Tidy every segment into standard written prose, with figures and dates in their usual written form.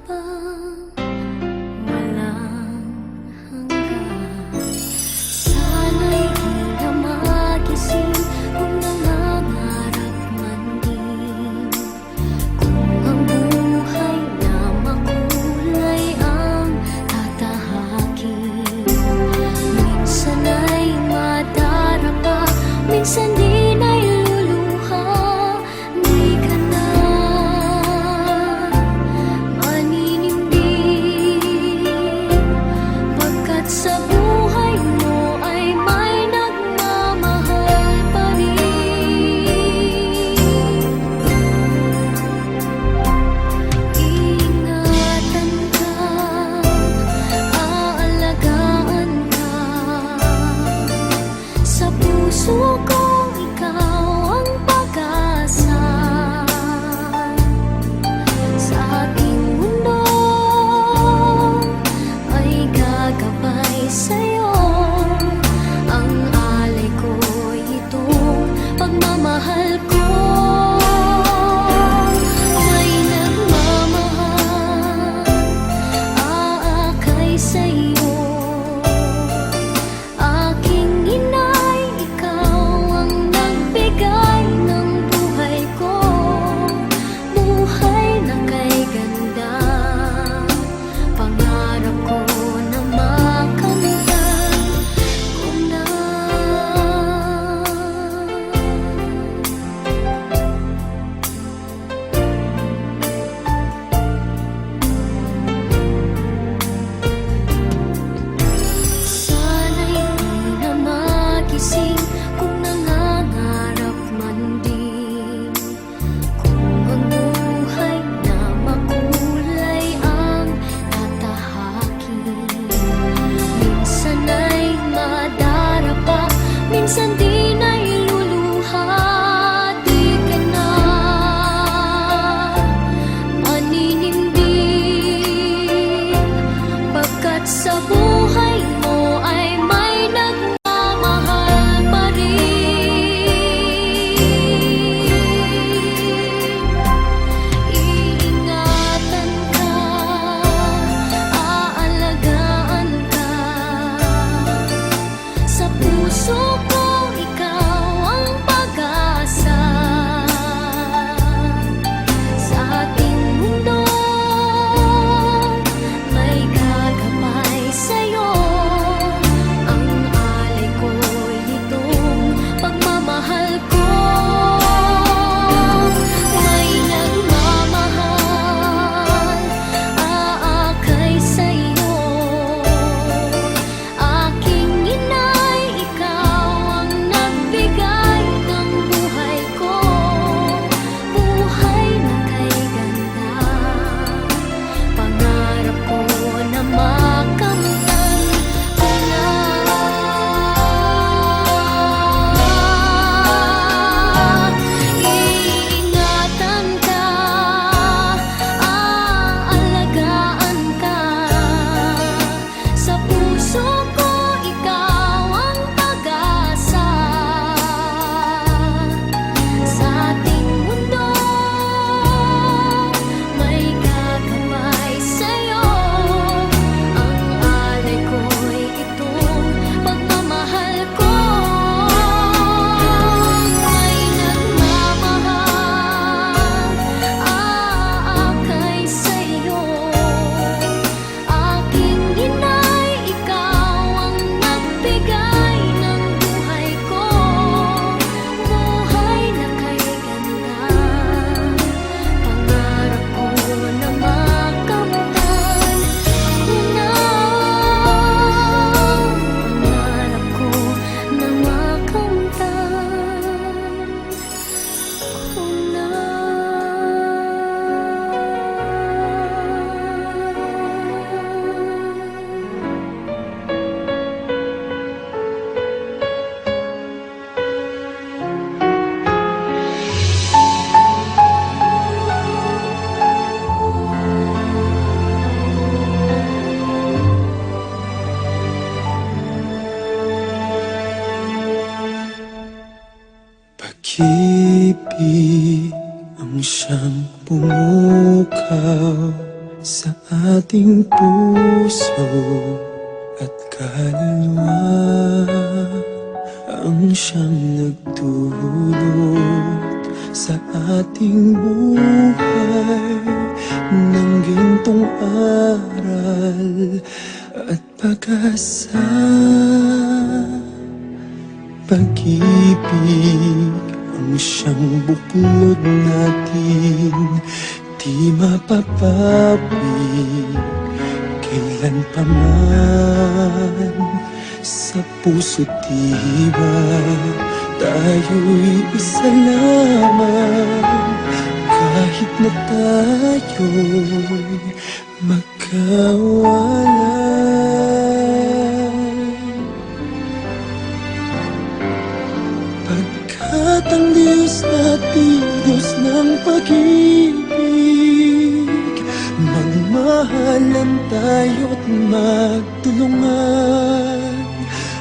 bang walang hanggan? Sana'y di na magising kung nangangarap man din, kung ang buhay na makulay ang tatahakin. Minsan ay madarapa, minsan di na'y luluha. Di ka na maninindig, pagkat sa buhay mo ay may nagmamahal pa rin. Iingatan ka, aalagaan ka, sa puso ko ikaw ang pag-asa. Sa ating mundo ay gagabay sa'yo, ang alay ko'y itong pagmamahal ko. May nagmamahal, aakay sa'yo. Aking inay, ikaw ang nagbigay ng buhay ko, buhay na kay ganda. Pangarap ko na makamtan ko na. Sana'y di na magising kung nangangarap man din, kung ang buhay na makulay ang tatahakin. Minsan ay madarapa, minsan di na'y luluha. Di ka na maninindig, pagkat sa buhay mo ay may nagmamahal pa rin. Iingatan ka, aalagaan ka, sa puso ko ikaw ang pag-asa. Sa ating mundo may gagabay sa'yo, ang alay ko'y itong pagmamahal ko. May nagmamahal, aakay sa'yo. Aking inay, ikaw ang nagbigay ng buhay ko, buhay na kay ganda. Pangarap ko na makamtan ko na. Iingatan ka, aalagaan ka, sa puso ko ikaw ang pag-asa. Sa ating mundo may gagabay sa'yo, ang alay ko'y itong pagmamahal ko. May nagmamahal, aakay sa'yo. Aking inay, ikaw ang nagbigay ng buhay ko, buhay na kay ganda. Pangarap ko na makamtan ko na. Pangarap ko na makamtan ko na. Pag-ibig ang siyang pumukaw sa ating puso at kaluluwa ang siyang nagdulot sa ating buhay ng gintong aral at pag-asa. Pag-ibig ang siyang buklod natin, di mapapawi kailan pa man. Sa puso't diwa tayo'y isa lamang, kahit na tayo'y magkawalay. Pagkat ang Diyos natin, Diyos ng pag-ibig, magmahalan tayo't magtulungan.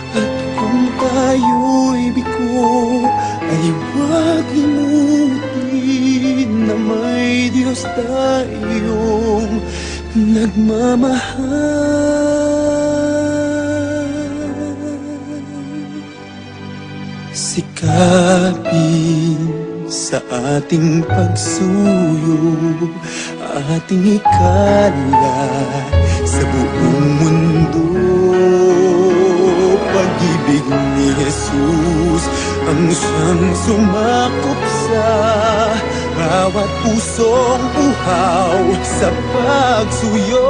At kung tayo'y bigo, ay huwag limutin na may Diyos tayong nagmamahal. Sikapin sa ating pagsuyo, ating ikalat sa buong mundo. Pag-ibig ni Jesus ang siyang sumakop sa bawat pusong uhaw sa pagsuyo.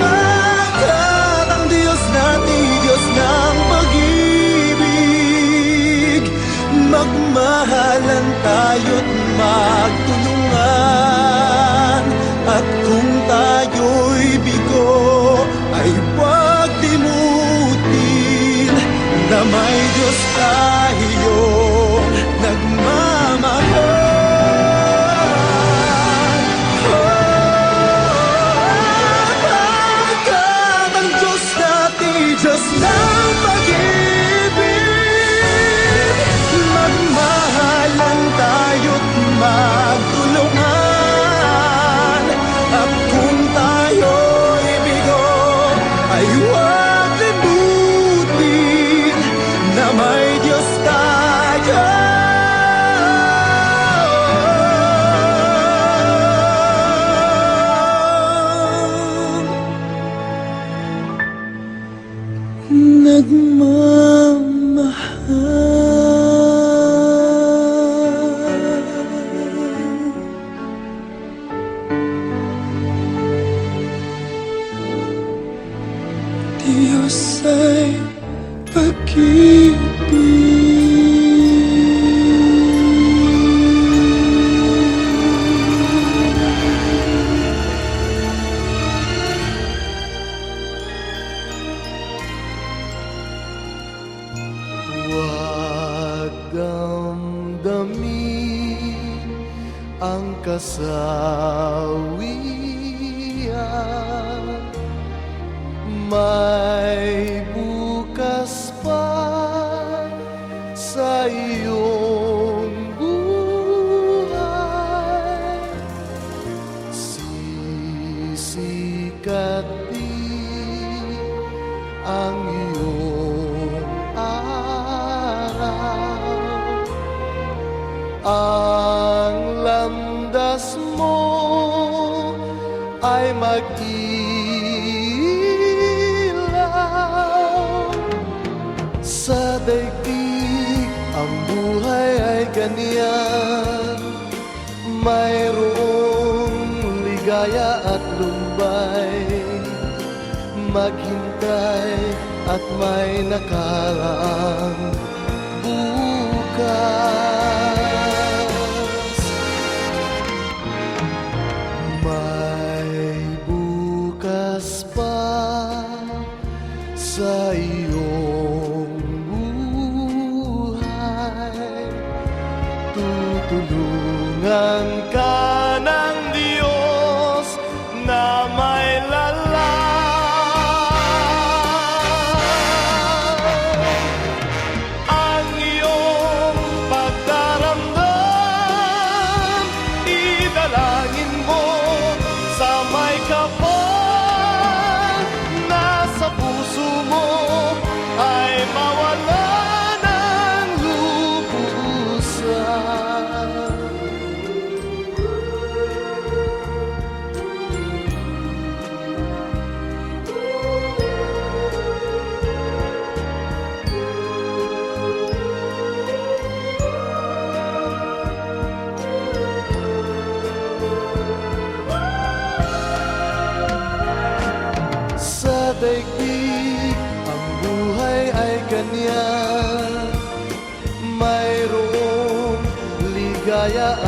Pagkat ang Diyos natin, Diyos ng pag-ibig, magmahalan tayo't magtulungan. At kung tayo'y bigo, ay huwag limutin na may Diyos tayong nagmamahal. Pagkat ang Diyos natin, Diyos ng pag-ibig, magmahalan tayo't magtulungan. At kung tayo'y bigo, ay huwag limutin na may Diyos tayo nagmamahal. Diyos ay Huwag damdamin ang kasawian, may bukas pa sa iyong buhay. Sisikat din ang iyong araw, ang landas mo ay mag-ilaw. Sa daigdig ang buhay ay ganyan, mayroong ligaya at lumbay. Maghintay at may nakaraang bukas. May bukas pa sa iyong buhay. Tutulungan ka ng Diyos na may lalang ang iyong pagdaramdam.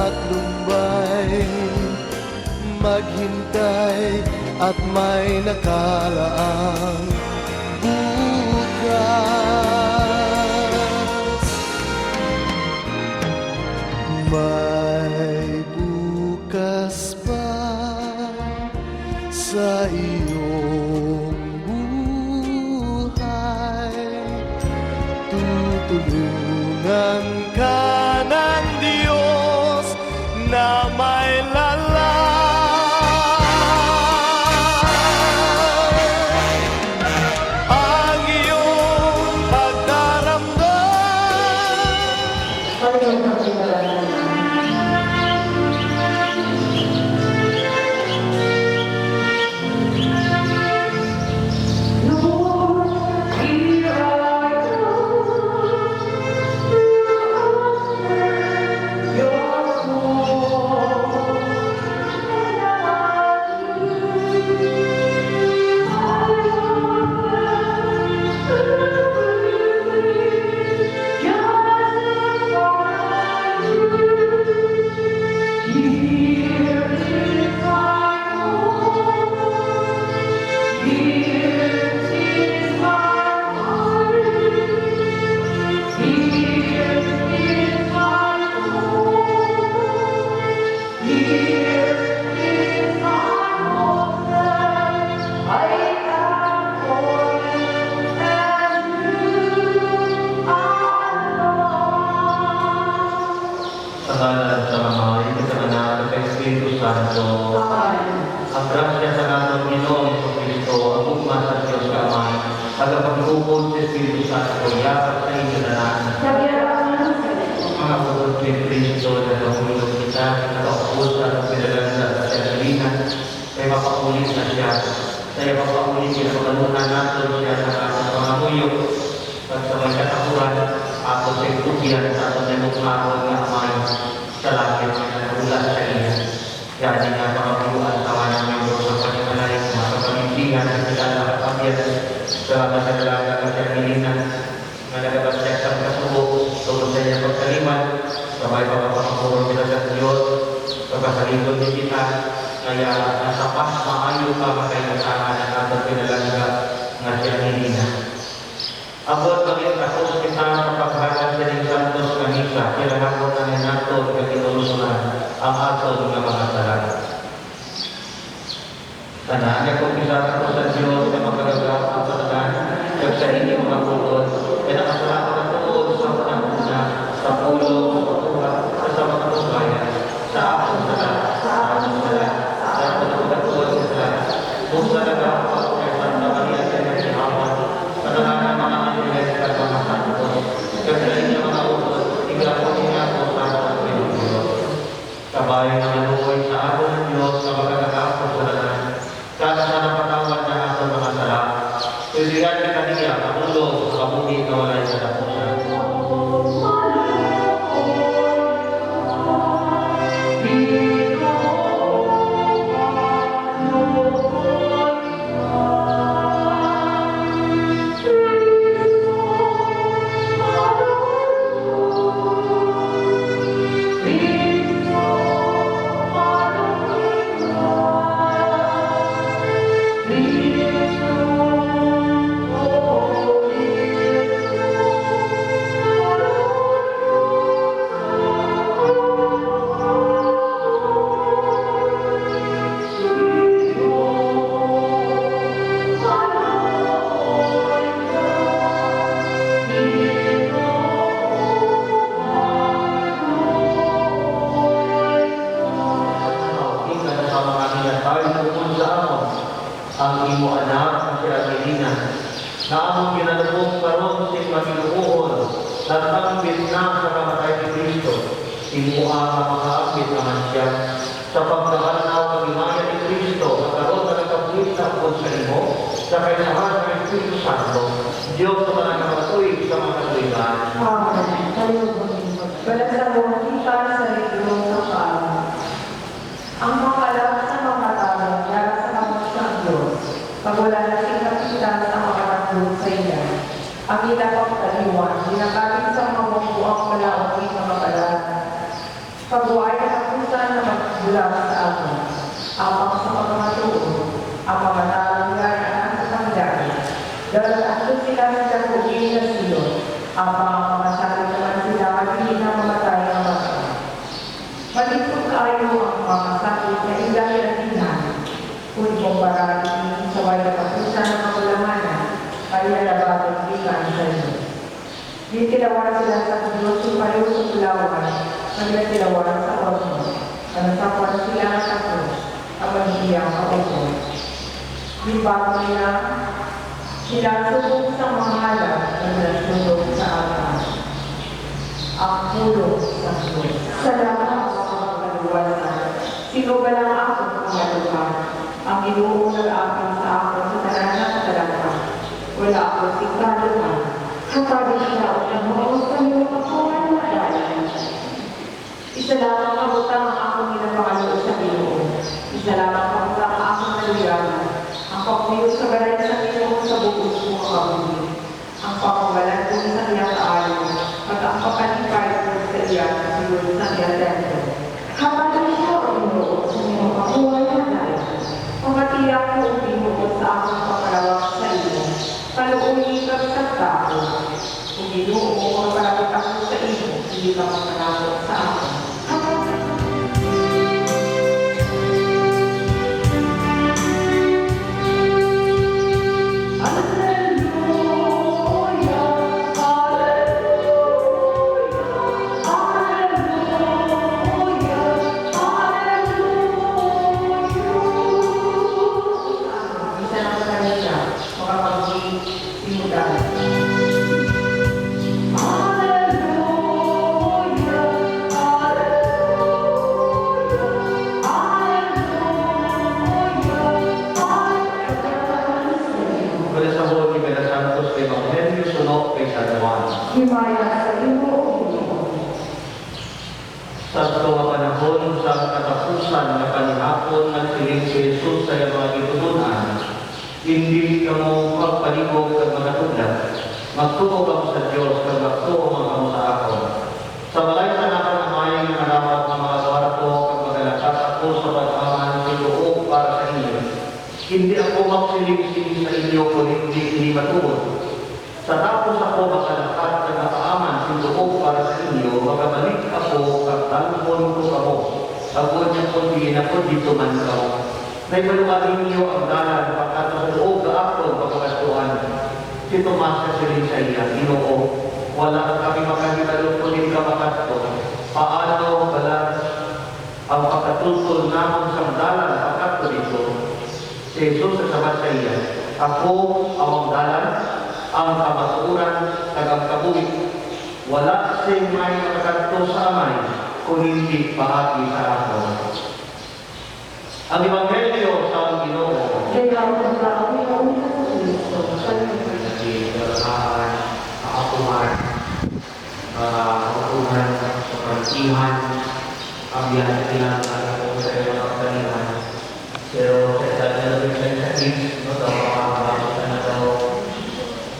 at lumbay, maghintay at may nakalaang bukas. May bukas pa sa iyong buhay, tutulungan ka ng Diyos na may lalay ang iyong pagdaramdam. Sa ngalan sa Ama, sa Anak, at sa Espiritu Santo. Ang grasya sa Panginoong Ginoong Kristo, ang ugma sa Diyos sa Ama, tagapagtubod sa Espiritu Santo, yakap sa inyo na lahat. Mga pagod kay Kristo na nahulog kita, nakaupusan at pinaganda sa Siyalinan, kay mapakulit na siya. Kaya mapakulit siya pagkalunan natin siya sa ating mga muyok, at sa may katakuran, ako sa itubian sa ating nalukmakon nga amay sa langit na ulat sa iya. Kaya nga pangapuluan tawa ng mga sa panimalay, mga kapamimpigan at sila nakapagyan sa masagalaga at Siyalinan, nga nagabas siya sa kasubo, tungkol sa iya pagkaliman, sabay pagpapakapurong kita sa Diyos, pagkasalibod din kita, kaya nasa pas maayo ka makailasahan ang ating pinalangga nga Siyalinan. Abot kami kasos kita sa paghahan sa ring Santos Kanisa, kailangan ko na nato at kinulusunan ang aton ng mga salat. Tanaan ako kisara ko sa Diyos na magkagagawa ang patagan, kag sa hindi mga pulot, kaya nakasalamat ang tuod sa panahuna, sa pulo, sa tuwa, sa mga kabayan, sa akong salat, sa akong salat, sa akong nakatuod sa salat. Kung sa nagkakapas kay Santa Maria sa Nagsihawan, pananganan mga angeles at mga santos, kag sa inyo mga utot, iglapon niya ako sa ating Panginoon. Kabayan ng aluoy sa ato ng Diyos na magkakapos sa lahat, sana sa napatawad na ato mga sala, pilihan ka kaniya, katulog, kabuhi na walay sa dapusan. Ang imo anak si Angelina, na among ginalubog karon si Panginoon, nagambit na sa kamatay ni Kristo, imo ang makaambit naman siya, sa pagkakanaw kagimaya ni Kristo, at karon na nagkabulit na po sa imo, sa kailangan ng Espiritu Santo, Diyos sa mga nakatuig sa mga katuigan. Balat sa buong kita sa libro ng Panginoon. Ang mga alam sa mga tao, yara sa mga Diyos, pag wala na kita sa mga katulog sa iya. Ang inapagkaliwan, dinakapit sa mga buwang malaong ng mga balat. Pag-uway ka katapusan na magmula sa atin. Apang sa pagmatuon, ang mga taong yan ang nasa pangdaan. Dahil andun sila sa Jacobin na Sion, apang ang mga sabi naman sila magiging na mamatay ang mga. Malipot kayo ang mga sakit na ilahilahinan, kung kumparatin sa way katapusan ng kaulamanan, kaya labagan bilang sa iyo. Di tilawan sila sa Diyos yung pareho sa pulawan, nagtilawan sa ormo, nanasapuan sila ng takot, ang manhiyang kaupo. Di bago nila, sila subok sa mahalan na nasulog sa atas. Ang pulong sa Diyos. Salamat ang mga pagkaluwasan. Sino ba lang ako pangalawa? Ang inuunag akin sa ako sa tananan sa talaga. Wala ako si kaluman. Kapag siya o namuos sa iyo ako ang madali. Isa lamang kabutang ang akong ginapangalo sa Pinoon. Isa lamang kabutang ang akong naliyaman. Ang pagpiyos sa balay sa Pinoon sa bukos mo kabuli. Ang pagpagalan ko sa iyang kaalo. At ang papanipay ko sa iyang siguro sa iyang dento. Kapag siya o Pinoon sa iyong kakuhay na dahil. Pagkatiyak ko o Pinoon sa akong pakalawak sa iyo. Paluunin ka sa tao. Kung Ginoo mo magpalapit ako sa iyo, hindi ka magpalapit sa akin. Himaya sa iyo, O Panginoon. Sa mga panahon sa katapusan na panihapon ng siling si Jesus sa mga gitutunan, hindi ka mo magpaligog ng mga tudlat. Magtuo ka mo sa Diyos kag magtuo mga mo sa ako. Sa balay sa nakamamay ng naramat ng mga kwarto kag magalakas ako sa pag-aman sinuo para sa inyo. Hindi ako magsiling-siling sa inyo kung hindi matuod. Sa tapos ako makalakat na nakaaman sinuo para sa inyo, magabalik ako kag talpon ko kamo. Agod niya kung di na ko dito man kamo. Naibaluan ninyo ang dalan pagkato sa loob na akon pagkakasuan. Si Tomas sa siling sa iya, Ginoo, wala kami makahitalong kunin ka makasto. Paano balas ang pagkatultol namon sa dalan pagkato dito? Si Jesus sa sabat sa iya, ako ang dalan, ang kamaturan, tagang kabuhi. Wala sing may makakanto sa amay, kung hindi paagi sa ako. Ang Ebanghelyo sa Ginoo. Kaya ako sa Panginoon sa Kristo. Kailangan kaapuhan, kaapuhan sa karantihan, ang biyahe nila ng sa iyo ng kanihan. Pero sa dati na rin sa sakit, magkakabasa na daw.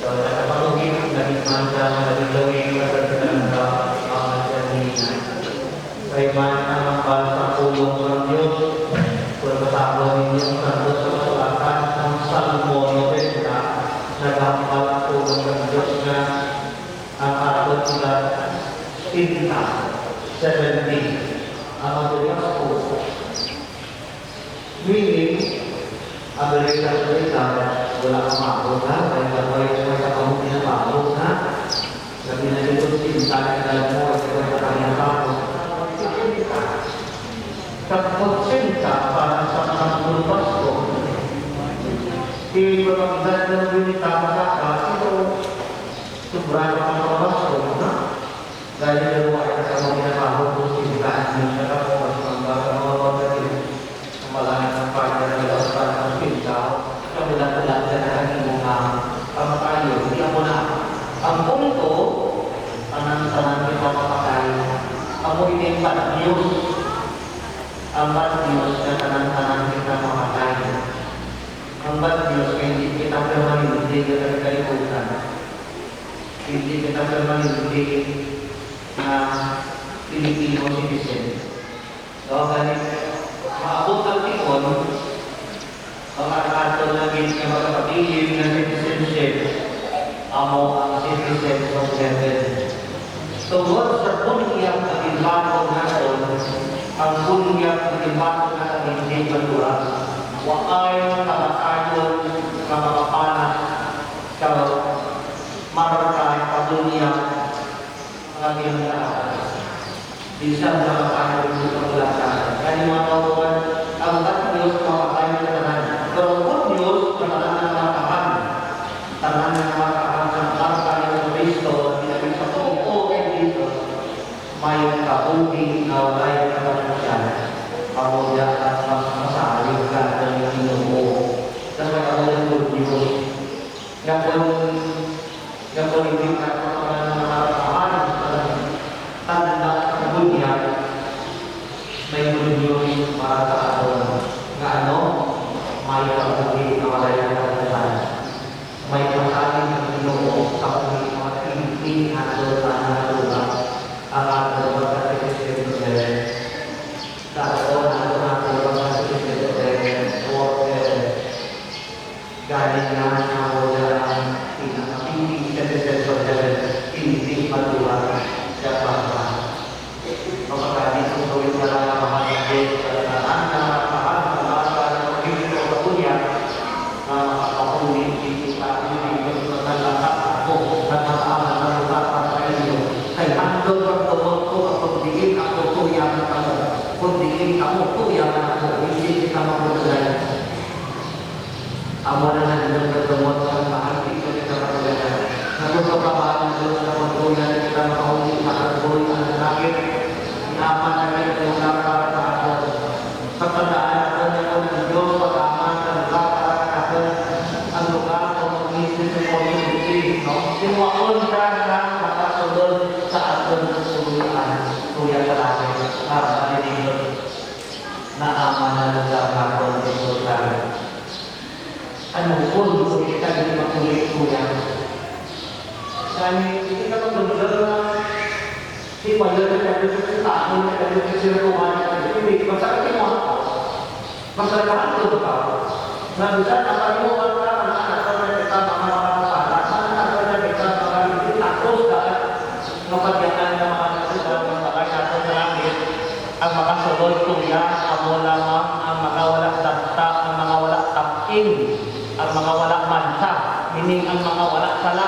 So, nakapagugin, naging manda, naging gawin, naging kay man ang magpal sa pulong ng Diyos, kung kasama ninyo ang santo sa masulatan ng Salmo 90, nagampal ang pulong ng Diyos na ang arabot sila 70, ang matulias po. Meaning, ang berita-berita, wala kang maabot na, kaya may kakamot na maabot na, na pinagitong sinta na dalam mo, at kaya kanyang kapot. Kapagsinta para sa mga Pasko, ipagpagdala ng binita makakas, ito, sobrang mga Pasko, na? Dahil dalawa ay kasama ginapahod kung sinitaan niya siya kapos ng mga pagdating ng malangit ng pagdating ng lawasan ng sinta, kabilang-bilang na kanyang mga pamatayo, hindi ako na. Ang punto, anang-sanang kita mapakay, ang mo itimpat Diyos, ang bad Diyos na tanang-tanang kita makakay. Ang bad Diyos na hindi kita permanente, hindi kita kalimutan. Hindi kita permanente na Pilipino citizen. So, ganit, maabot ang tikon, pagkakato na gini ka magkapatid ng citizenship, amo ang citizen of heaven. Tungkol sa bunyag na inbato natin, ang bunyag na inbato natin hindi matura, waay tagasayon na makapanat sa marakay pabunyag ng ginagawa. Isang makapanat ng paglasan. Kaya mga kawan, ang bad news makakain na naman. Pero good news, tanan ng mga kahan. Tanan ng mga kahan ng bangkay ng Kristo at pinagin sa totoo kay Kristo. May kaunting na walay na kapanasyan. Pamulya at masalig ka ng Ginoo. Sa mga kawalan good news. Yang hindi ka ng mga kahan. Tanda ng bunyag. May good news para sa aton. Nga ano? May kaunting na walay na kapanasyan. May kasaling ng Ginoo sa mga pinipin at doon na lugar. Ang ating pagkakasisip sa taon at ang pagkakasisip sa galing na ang walang pinakapili sa hindi matuwa sa bangka. Kapag kung gawin na lang ang mahal sa ang mahal ng bangka ng pagkakasisip sa punya na makakapuli hindi pa hindi ko nalakas ako at nakaaman ng lugar para sa inyo. Kaya handog ang tawag ko kapag digin ako tuyaman ako. Kung digin ako tuyaman ako, hindi kita mapagulay. Amo na nandun ng tumot ang mahal dito kita mapagulay. Nagpapabaan ng Diyos na pagulay kita makahuli makagulay ang langit. Inaman na rin ang lugar para sa atin. Sa tandaan natin ako ng Diyos pag-aman ng lugar para sa atin. Ang lugar kung mag-isip ng community. Sinuwaon ka na makasunod sa aton ng suluyan. Tuya sa langit. Para sa atin na aman na lugar na kung dito sa atin. Ano po, kung kita hindi makulit tuya. Kaya hindi ka pag-lugar na di ba yun na kaya sa taon na kaya sa sinukuhan na hindi. Masakit mo ako. Masalahan ko ka. Nandun na kalimutan ka ang anak ko na kita mga para. Sana ako na kita mga hindi takos ka. Mapagyanan ng mga nasusunod ng mga natin sa langit. Ang makasunod tuya, amo lamang ang mga wala dasta, ang mga wala taping, ang mga wala mansa, meaning ang mga wala sala,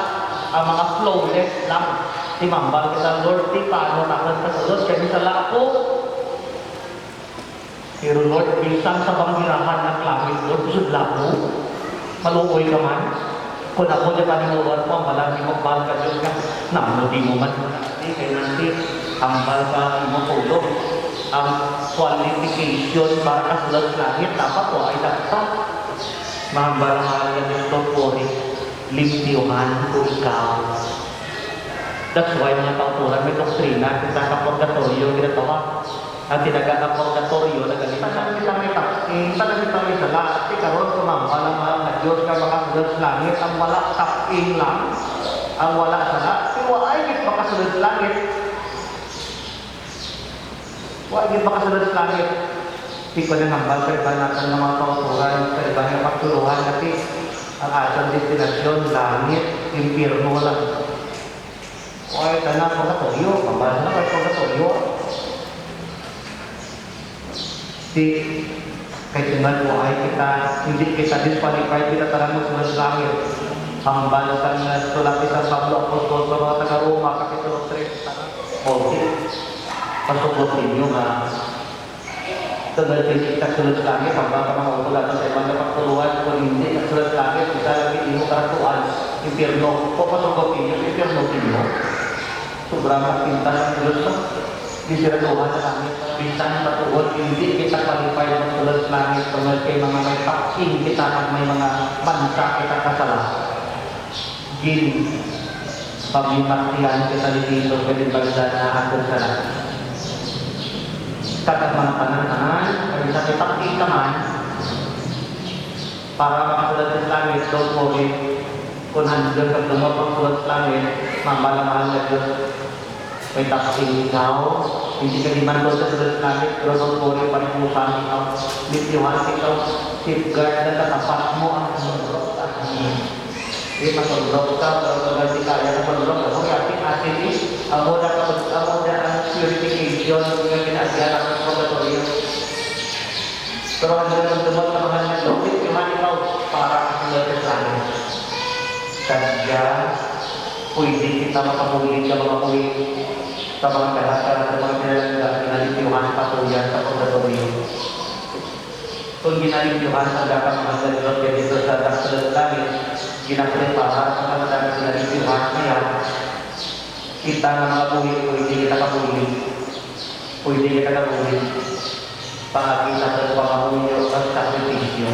ang mga flawless lang. Timambal kita Lord, di paano takot kasunod, kasi sa lako. Pero Lord, bisan sa banggirahan ng langit, Lord, sudla mo, maluoy ka man. Kung ako niya panimulan mo, malami mo, bahal ka Diyos ka, namunodi mo man. Kaya nanti, hambal ka mo tulog. Ang qualification para kasunod sa langit, dapat po ay dapat. Mahambal-mahal ka Diyos, don't worry. Limpiuhan ko ikaw. That's why mga tauturan may doktrina, kita sa purgatorio, ginatawa. Ang tinaga ng purgatorio, nagalitan kita may taping, sana kita may sala, at ikaroon sumambal ang mga na Diyos ka makasunod sa langit, ang wala taping lang, ang wala sala, pero ay git makasunod sa langit. Wala git makasunod sa langit. Hindi ko na hambal sa iba natin ng mga tauturan, sa iba ng pagturuhan, kasi ang ating destinasyon, langit, impirno lang. Ay, tanah purgatorio, mabahas na kayo purgatorio. Kahit naman po ay hindi kita disqualified, kita talagang magsunod sa langit. Ang balasan na sulat sa Pablo Apostol sa mga taga-Roma, Kapitulo 3, pasukot ninyo nga. Tunggal kita sunod sa langit, ang baka mga utulan sa ibang napagtuluan, kung hindi sunod sa langit, isa lagi mo karatuan, impirno, o pasukot ninyo, impirno ninyo. Sobrang pintas ng Diyos na. Di sila tuhan sa langit. Pintas patuhod, hindi kita qualified ng tulad sa langit. Kung kay mga may paking kita at may mga bansa kita kasala. Gin, pagmimatihan kita dito, pwede bagda na atin sa langit. Kagat mga panantanan, kaya sa kitang man, para makasulad sa langit, don't worry. Kung handyan ka tumot ang sulat sa langit, mambalamahal na Diyos. May taksil ikaw, hindi ka liman doon sa sulat natin, pero magpuri pa rin mo kami ikaw. Bitiwan ikaw, safeguard na katapat mo ang sundrok at hindi masundrok ka, pero kapag di kaya na masundrok ka, kung ating is, amo na ang purification, yung ginasiyan ng purgatorio. Pero ang dumot na mga nandun, bitiwan ikaw, para ang sulat sa akin. Kadya, pwede kita makapulit ka mga pulit sa mga kalahat sa mga pinalitiwan patuloy sa purgatorio. Kung ginalitiwan ang dapat mga salot dito sa dasalat langit, ginaprepara sa mga dapat ginalitiwan kaya kita na mga pulit, pwede kita kapulit. Pwede kita kapulit. Pangakita sa pamamunyo at sakripisyo.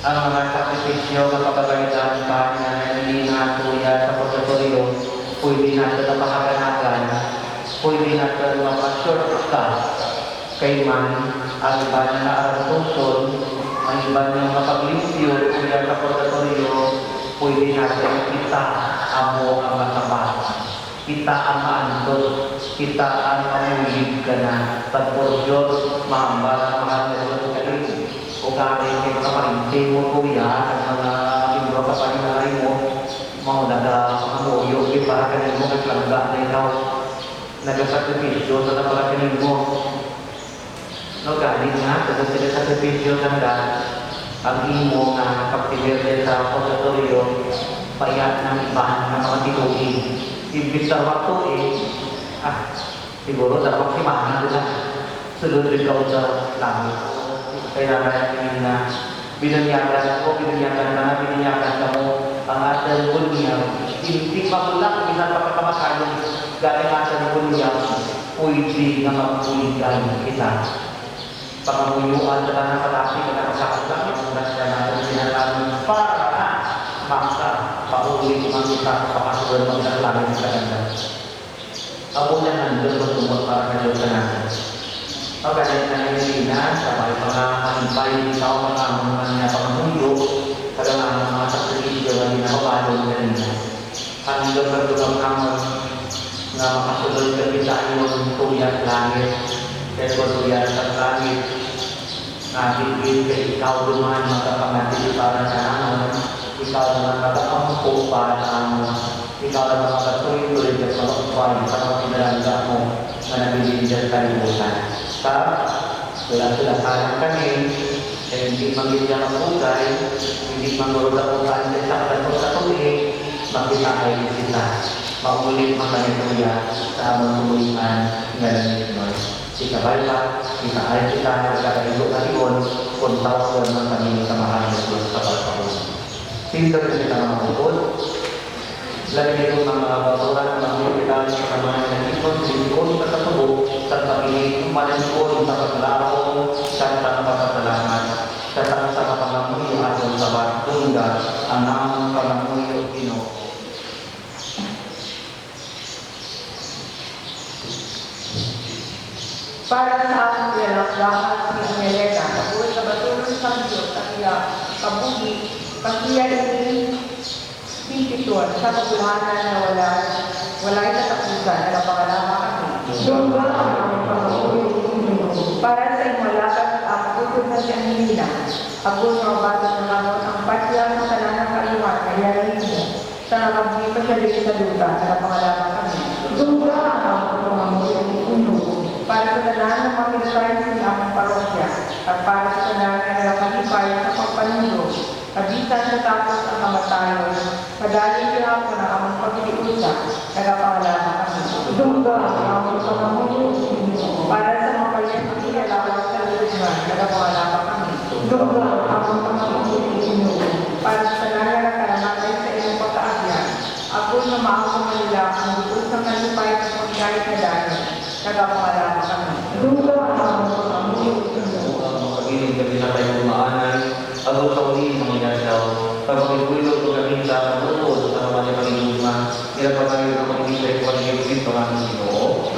Ang mga sakripisyo na pagkakaitan pa na nalilina tuya sa purgatorio, pwede natin na makaganagan, pwede natin mapashortcut kay man ang iba na naaratuson, ang iba na mapaglisyo tuya sa purgatorio, pwede natin kita amo ang matapat. Kita ang maandot, kita ang mamulig ka na, pagpor Diyos, mahambal ang mga nagulog o kami kay mga parinti mo kuya at mga imbro kapaninay mo mau nag-amuyo para kanin mo naglangga na ikaw nag-sakripisyo sa napalakanin mo no galing nga kasi sila sakripisyo ganda ang imo na kaptiberte sa purgatorio payat ng iba na mga tinugin ibig sa wakto siguro dapat si Mana doon sunod ikaw sa langit. Kailangan natin na binanyakan ka mo ang ating bunyag. Hindi pa mo lang, minsan pagkakamasayang galing ating bunyag, pwede na magpuligan kita. Pangamuyuan na ng palaki na nakasakot lang, yung nasa natin sinalaman para maksa, paulit man kita, pakasulan mo ng langit sa ganda. Ako na nandun magtumot para na doon sa natin. Pagkalit na nilina, sabay pangangantay ikaw mga niya pangamuyo, kailangan mga sakripisyo na ginapapalo na nila. Ang lugar-lugar naman na makasulod ka kita yung tuyat langit, kaya tuyat sa langit, natigil ka ikaw duman magkapangatili para sa naman, ikaw naman magkakampo para sa naman, ikaw naman magkatuloy-tuloy at magkakupay sa mga pinalangga mo na nabilin dyan sa kalimutan. Wala-wala kami, hindi magiging ang pugay, hindi magurog ang pugay, hindi saktan po sa tuloy, makita kayo kita. Maulit makanituya sa among tuloyan nga nangyayon. Ikabay pa, kita kita, nagkakaigo ka yun, kung tawag ng kami sa mahal ng Diyos sa pagpapun. Sinto na kita mga bukod. Lagi nito mga baturan, mga kita sa mga nangyayon, sinikon sa katubo, sa pag-inig, manikon sa paglaro, sa pagpapasalamat, sa pangamuyo at sa batungga, ang namang pangamuyo Ginoo. Para sa aking pinalakdakan si Melena, kabuhay na batulong sa Diyos at iya kabuhi, pagkiya ini pintituan sa kabuhanan na wala itatapusan na napangalama kami. Para sa imalakat ang puto na siyang nila, agos mga bata na lamot ang patya ng kalanang kaliwan, kaya rin mo, sa nakabuli pa siya din sa luta na napangalama kami. Para sa tanan ng mga military sa aming parokya at para sa tanan na nakakalipay sa pagpanulo, kabitan sa tapos ang kamatayon, padaling kaya po na aming pagkitiusa, nagapangalaman kami. Para sa mga kalyang pinalawan sa lutunan, nagapangalaman kami. Para sa tanan na kalamatay sa iyong pagkaagyan, ako na maawa nila ang lutos ng kalipay at pagkalit na dahil, nagapangalaman kami. Pag-inig kami na kayo umaanay, agaw sa uli mga inasyaw, pag-ibulo ko kami sa lupod sa mga pag-inuman, nila pa tayo na mag-inig kayo pag-inig ito ang Ginoo.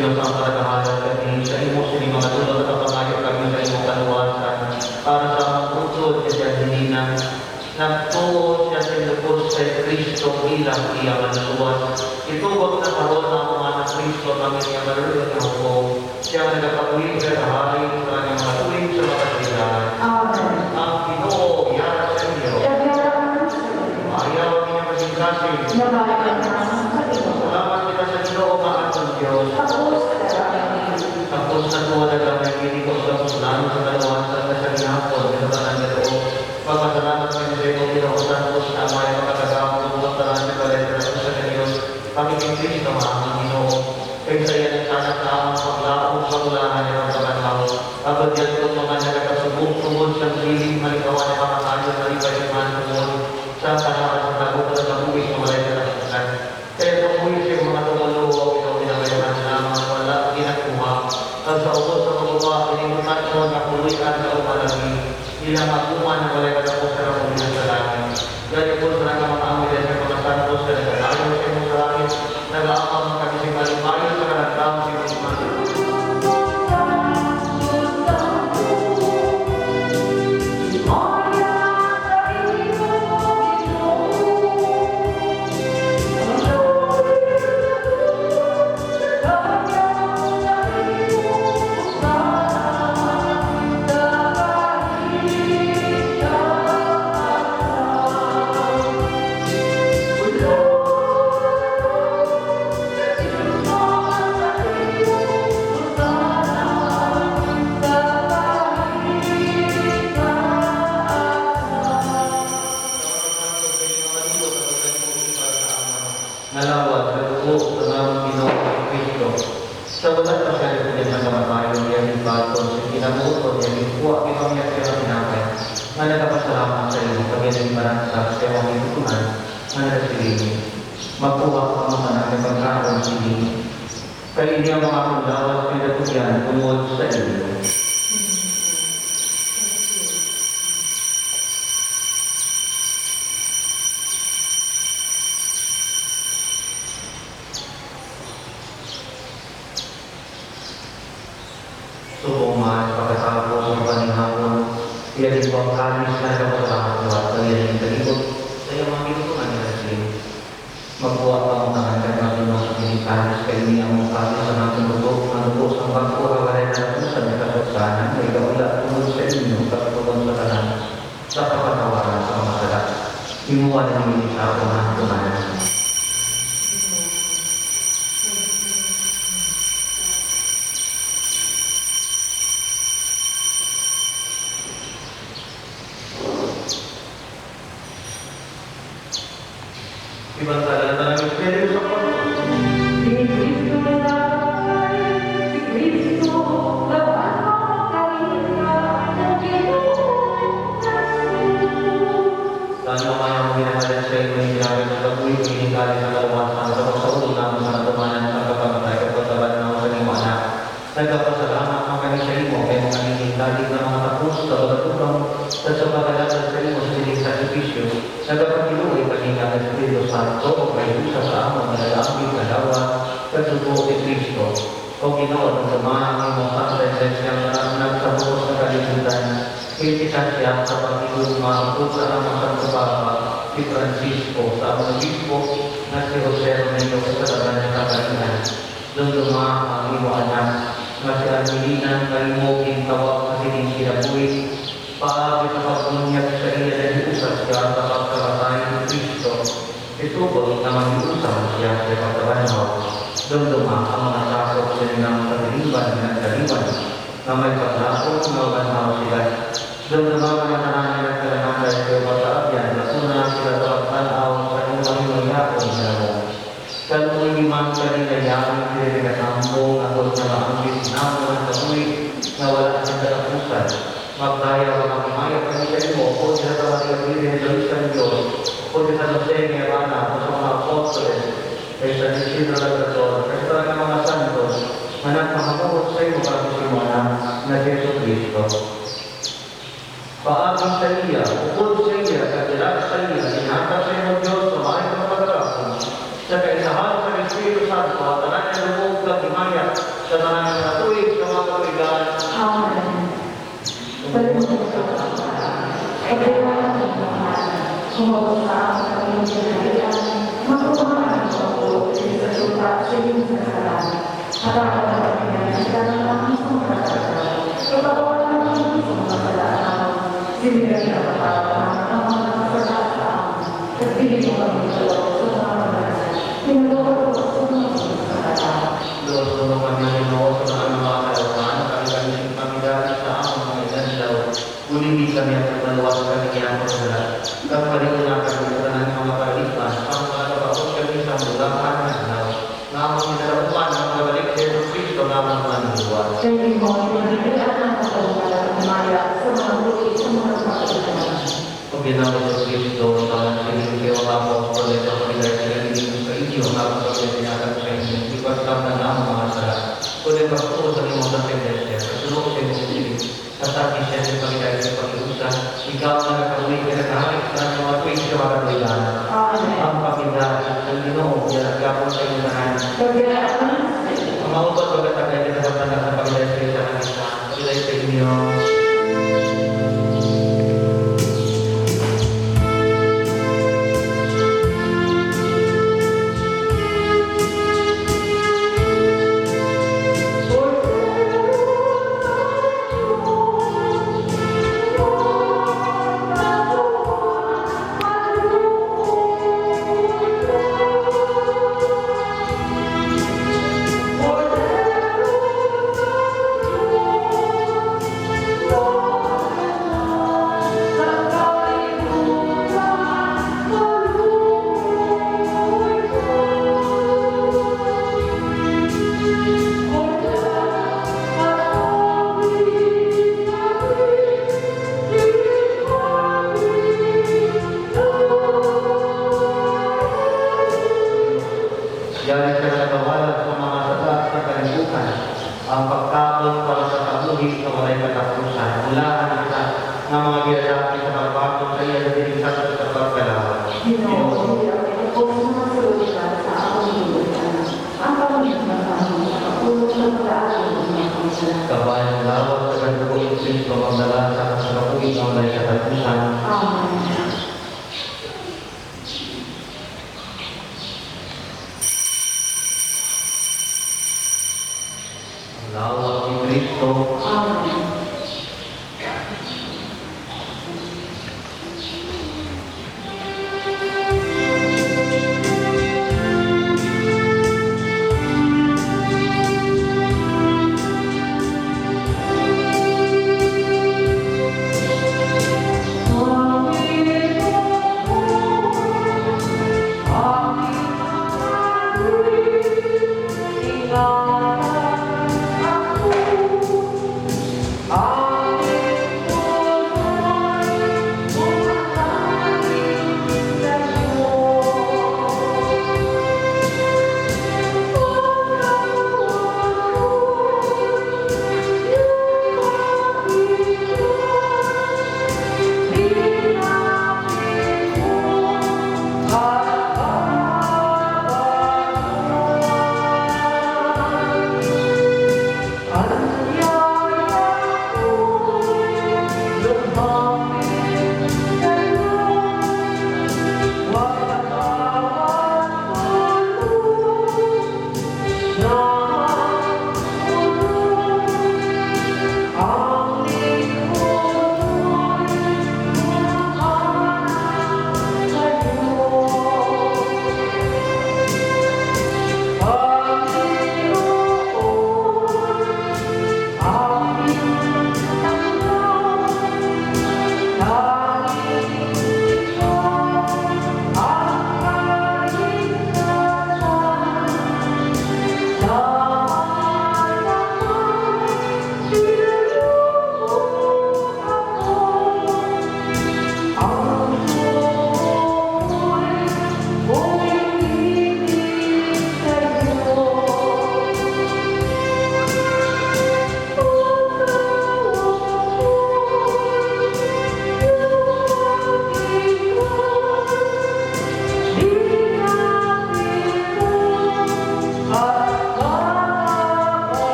sinusang paragahalan kami sa imo sini mga tulong at kapangayo kami sa imong kaluwasan para sa mga puso at kajanhinina nagtuo siya sa lubos kay Kristo bilang iya manuwas. Itubot na karoon ng mga anak Kristo kami niya marunong na hukom. Siya ang nagpapuli sa hari sa kanyang matuling sa mga kasilahan. Ang Ginoo, yara sa inyo. Ayaw niya maging kasing. Salamat kita sa Ginoo, mga atong Diyos. Tapos na tuwa na kami, hindi ko sa puslano sa kaluwasan na sa ginapon, sa tanan niya doon. Pagpasalamat kami sa ito, Ginoo, tapos na may makakagawang sa tanan niya kalenda na sa Diyos. Kami kay Kristo, mga Ginoo. Kaya sa iyan, sana sa amang paglaong pagulahan niya ng pagkataw. Kapag yan ito, mga nagkakasubong-subong sa piling, malikawan na mga kayo, malipay ng mga tumulong sa panahon sa tagot at nabuwis ng malay na nasukan. Kaya tumulis yung mga tumuluwa, ito pinabayaman lamang wala ginakuha. At sa ubos sa pagbawa, inimutan ko na kuluyan sa umalagi. Ilang makuman na walay katapos sa ramulinan sa langit. Gaya po sa mga amulian sa mga santos na nagkalayo sa imong sa langit, nag-aamang kami sa kalimayo sa kanagdang sa imong mga. Nalawat sa dugo sa mga Ginoo ni Kristo. Sa walang pasyali din ng kamatayon niya ni Baton, sa kinabuto niya ni Kuwa, ipamiyat siya ng pinakay, na nagkapasalamat sa iyo, pagyaling maransag sa iyong itutunan, na nagsilingin. Magkuha ka mga ng pagkaroon silingin. Kaya niya mga kulawas pinatuyan tungod sa iyo. Subuman pagkatapos ng panihapon, iyan ito ang kalis na kapasalamat at pagyaling kalibot sa iyong mga itutunan ni Rasling. Magkuha ka mga hanggang ng sa pinikalis kay niya ang kalis sa natin lubog na lubog sa pagkuhawaray na napusan na kasuksanan na ikawala tungod sa inyo kapatugon sa kanan sa kapatawaran sa mga salat. Imuwan ng hindi sa ako ng tumanan. Ibantalan na namin pwede sa pagkakas. Dahil naman ang ginagalan sa inyo yung ginagalan sa kabuhi, pinigali sa kaluwasan sa pagsaulong namin sa natumanan sa kapagpatay at pagkabalan ng sa inyong anak. Nagkapasalamat ang kami sa imo kay mga nilintali na mga tapos sa pagkatupang at sa pagkalasan sa imo sa sining sakripisyo. Nagkapagiluwi paninggan ng Espiritu Santo o kayusa sa among nalalangin kalawa pagsubo ni Kristo. O Ginoo ng dumaan ang imong sentensya na nagsabuos sa kalibutan. Kitisan siya sa pag-iugma o sa among Santo Papa si Francisco sa among Obispo na si Jose Romero sa tagan ng Kapalitan. Dunduma ang imo anak na si Angelina kalimoging tawag na sining kinabuhi. Paagit na pagpunyag sa iya na iusap siya sa pagkamatay ni Kristo. Itubot na mag-iusap siya sa pagkabanaw. Dumduma ang mga sakop sa nilang kataliban ng kaliban na may paglakot na banaw sila. Dumduma ang mga tanan ng kalanangay sa pagkaabyan na una sila sa pagtanaw sa inyong mayakong dalawa. Kaluliman kanilayang pinagkatambo na kung na maangin na mga kabuhi na wala sa katapusan. Magdaya ang mga maya kami sa imo, o sa mga kaibigan sa isang Diyos, o sa Jose Ngerana, o sa mga apostoles, ay sa Isidro Labrador, ay sa mga santos, na nagmakamuot sa imo para sa imo na Jesu Cristo. Paaging sa iya, ukod sa iya, kagilak sa iya, inatap sa imo Diyos, sa mga pagkakapon, sa kaisahan sa Espiritu Santo, at tanan niya lubog ka himaya, sa mga natuwid, sa mga kawigan. Amen. Pagkakas sa pagkakas ng mga kumabot sa aming pinagkailan, magkukuhaan sa po sa suta sa iyong kasalan. At ang mga pinagkailan ng mga sumakasalan. Kapagawa ng mga sumakasalan, sinigay na kapagawa ang mga kasalan sa amin. At pinigay kami sa mga mga pinagawa ko sa mga sumakasalan. Doon tulong kami ng Diyos sa mga kalaunan, kami dahil sa aming mga ilandaw, ulitin kami at pagmaluwas kami niya sa lahat. Kapalit na kami ng mga palipan, ang mga kapakot kami sa mulakan ng alaw, na ang mga nilaupan ng mga balik sa Jesus Cristo na mga manuwa. Kaya mo, pinagkailan ang kapagawa ng maya sa mga buti sa mga kapagawa. O ginawa sa Cristo, sa mga sinigil kayo ang apostol, ito ang pinagay sa galing sa inyo, ang apostol na sinakag sa inyo, ipagkam na ang mga sara. Kunin pagtuo sa limang sa tendensia, kasulok sa iyong sinig, sa sabi siya sa pagkaya sa pag-iusan, ikaw na nakauwi ka na kahit sa mga tuwing sa mga tuwilan. Ang pagkindari ng Ginoo, yan ang gapon sa iyong lahat. Ang maupot pagkatagay ka sa pagkakita sa pagkaya sa iyong kanisa, pagkaya sa inyo. Dahil sa nagawalan sa mga satas na kalibutan, ang pagkaon para sa kabuhi sa walay katapusan, mulahan isa ng mga ginagawa sa pagbago sa iya na dinisat sa pagkalawan. Ginoo, ang sumasulutan sa akong hibutan. Ang pamilya ng pamilya, kapulot ng pag-aaral ng mga pamilya. Kabayan ng lawat sa kalibutan, Kristo magdala sa kabuhi ng walay katapusan. Amen. Lawat ni Kristo. Amen.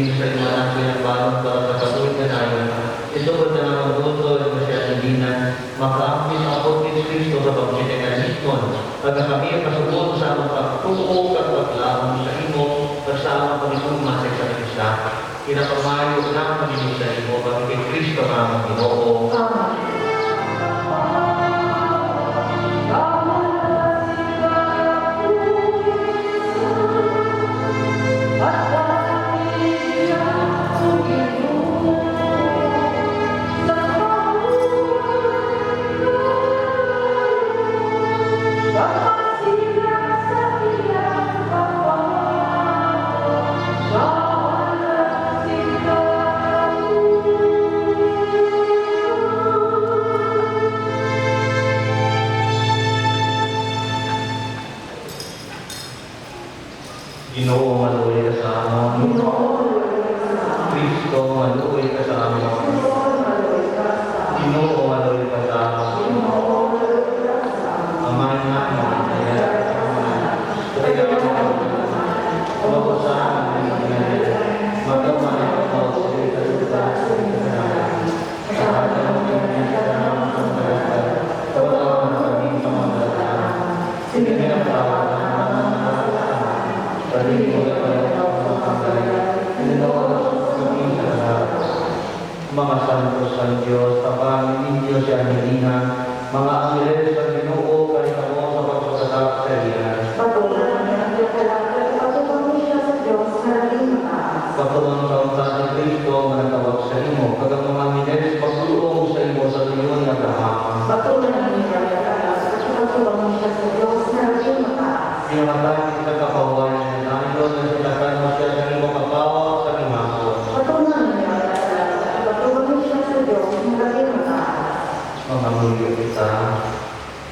din sa imanan pinagbalong para sa katuwid na nayon. Ito ba na naman buto at masyalandinan, makaamit ang Apostol Kristo sa pagsinaganismon, pagka kami ang kasubot sa amang pagtuko at paglaban sa imo, sa amang pagitugma sa isa't isa. Kinapamayo na pagiging sa imo, pagiging Kristo na amang Ginoo. Ginoo, maluwi ka sa amon. Kristo, maluwi ka sa amon. Ginoo, maluwi ka sa amon. Amay nga mo, kaya kaya mo sa amin, magawa na ako sa ikalutan sa ikalutan. Sa atin ang pinagkakaroon ng pagkakaroon, tawagan na kami sa mga pagkakaroon. Sige na tawag na mga santos sa Diyos, tapang ninyo siya nilina, mga angeles sa Ginoo, kahit ako sa pagsasak sa iyan. Pagtulong sa unta ni Kristo, manatawag sa imo, kagang mga angeles, pagtulong sa imo sa tuyon na Abraham. Pinamatay sa kapawayan na ito na silakan mo siya sa imo kapawa sa limako. Mga mulyo kita,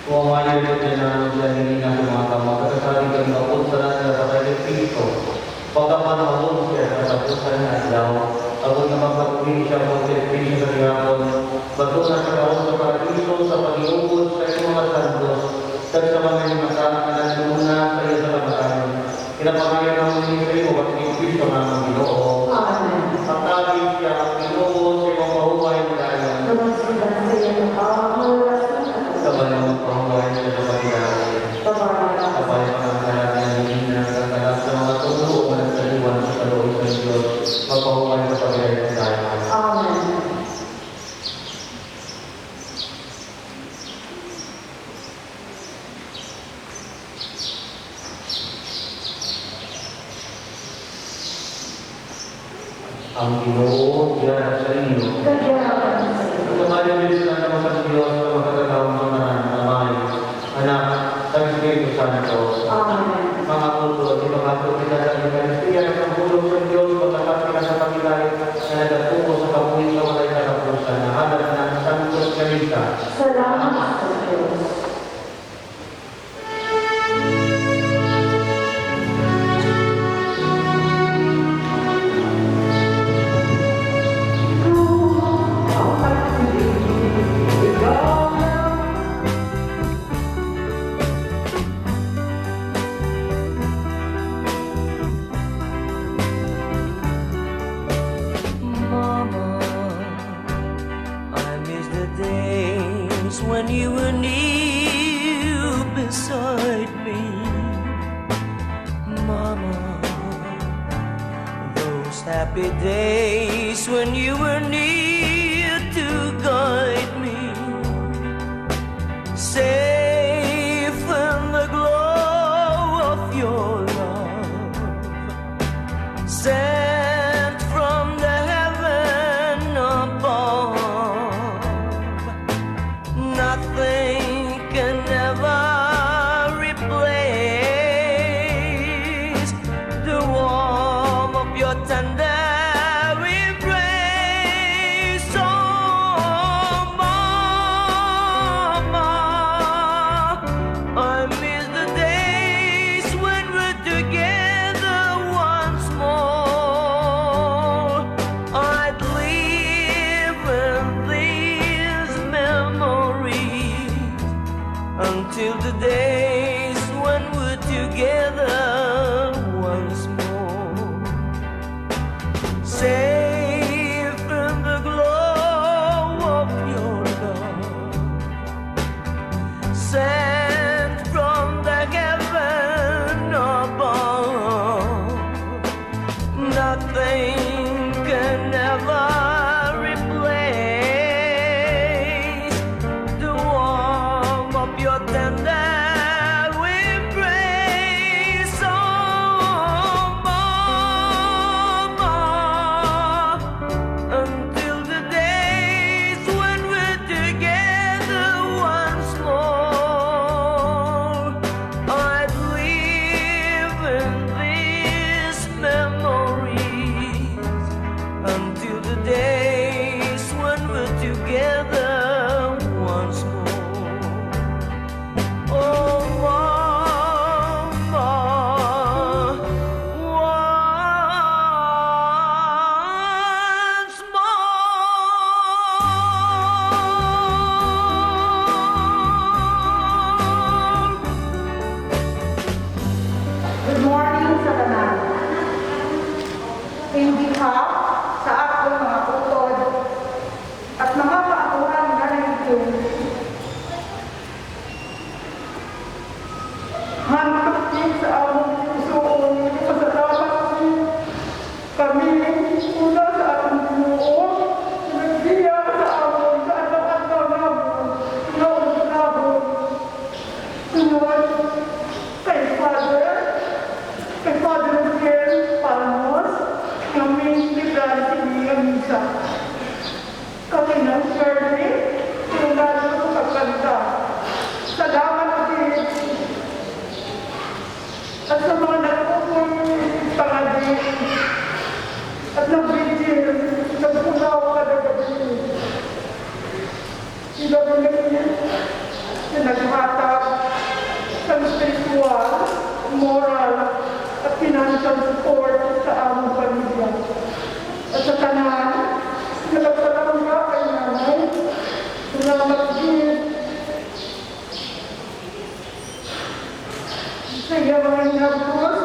kung ayaw ito na siya nilina sa mga kamag, kasasali kami maupod sa nasa sa kay Kristo. Pagkapanahon siya sa katapusan na ilaw, agad na magpapuli siya po sa Kristo sa limako, bato na sa kaon sa Paraiso sa pag-iubod sa mga santos, sa mga limasan na nanduna sa iyo sa kamatayan. Kinapangayan ang mga sa iyo at Kristo na ang Ginoo. Pagkabit siya ang Ginoo sa iyong mahuhay na dayan. Sabay ang mahuhay na sa pagdayan. Sabay ang kalaban ng Hina sa talas sa mga tulo o nagsaliwan sa kaloob sa Diyos. Magpahuhay sa pagdayan ng dayan. Amen. Ang Ginoo diyan sa inyo. Tumayo din sila naman sa Diyos sa magkakataong mga nanamay. Anak, sa Espiritu Santo. Amen. Mga puto, di pagkato kita sa Eucharistia ng pulong sa Diyos, pagkakat kita sa pagkilay na nagatuko sa kapuhin sa walay katapusan na hanap ng Santos Kalita. Salamat sa Diyos. Mama, I miss the days when you were near beside me. Mama, those happy days when you were near to guide me. Safe in the glow of your love, sent from the heaven above. Nothing can ever replace the warmth of your tender embrace. safe in the glow of your love, sent from the heaven above. Nothing can ever replace the warmth of your tender embrace. Oh, mama, until the days when we're together once more, I'd live in these memories until the days when we're together once more. Oh, mama, once more. Good morning sa tanan. In behalf sa akong mga utod at mga kaatuhan nga nandito, hanap din sa among puso pasalamat din kami una sa atong Ginoo na nagbiya sa amon sa adlaw-adlaw namon nga unabon. Sunod kay Father Miguel Palmos, nga main library siya misa. Kami ng Shirley, sinundan ko sa kanta. Salamat din. At sa mga nagpupong pangadik at nagbigil, nagpunaw ka na gabi. Sila rin na naghatag sa spiritual, moral, at financial support sa among pamilya. At sa tanan, nagpalangga kay nanay, salamat din sa iya mga inabot,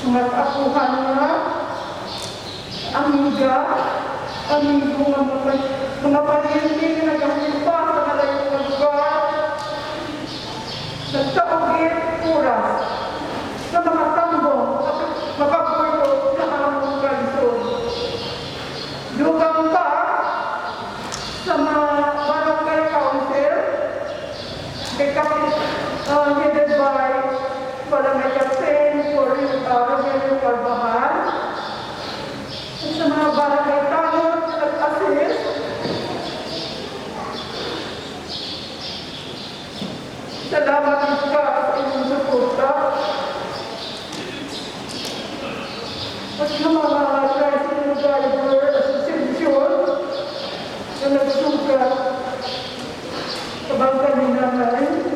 mga kaapuhan niya, amiga, amigo nga mga pariente na nagkampa sa malayong lugar, nagtaogit oras, sa mga tambong makapulo sa among kalisod. Dugang pa sa mga barangay council, headed by Barangay Captain Rogelio Carvajal, at sa mga barangay tanod at assist, salamat ka sa inyong suporta. At sa mga tricycle driver association na nagsuka sa bangka ni nanay.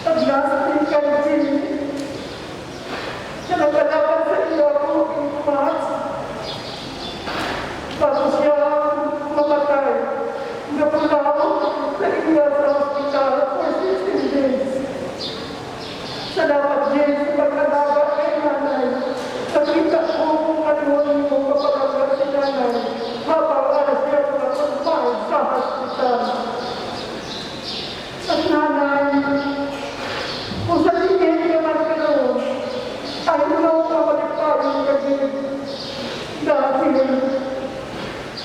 At last week kay Jimmy, siya nagkalaban sa iyo ako in March. Tapos siya mamatay. Napulaw sa iya sa hospital for 16 days. Salamat din sa pagkalaban kay nanay. Nakita ko kung ano mo kapag si nanay habang alas siya pagkakumpay sa hospital. At nanay, kung sa tingin niya man karoon, ayulaw ka maligparin kami. Dahil,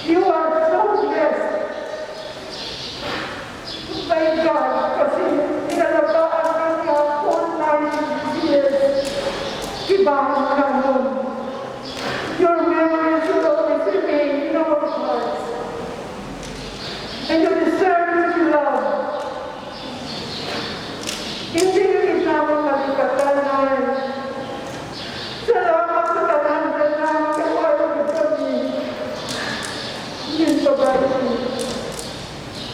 you are so blessed by God kasi inalagaan ka niya for 9 years. Ibang ka nun. Your memory should always remain in our hearts. And you deserve to be loved. Hindi rin namin malikatan na salamat sa tanandan na kawalan kami. Yun pa ba rin?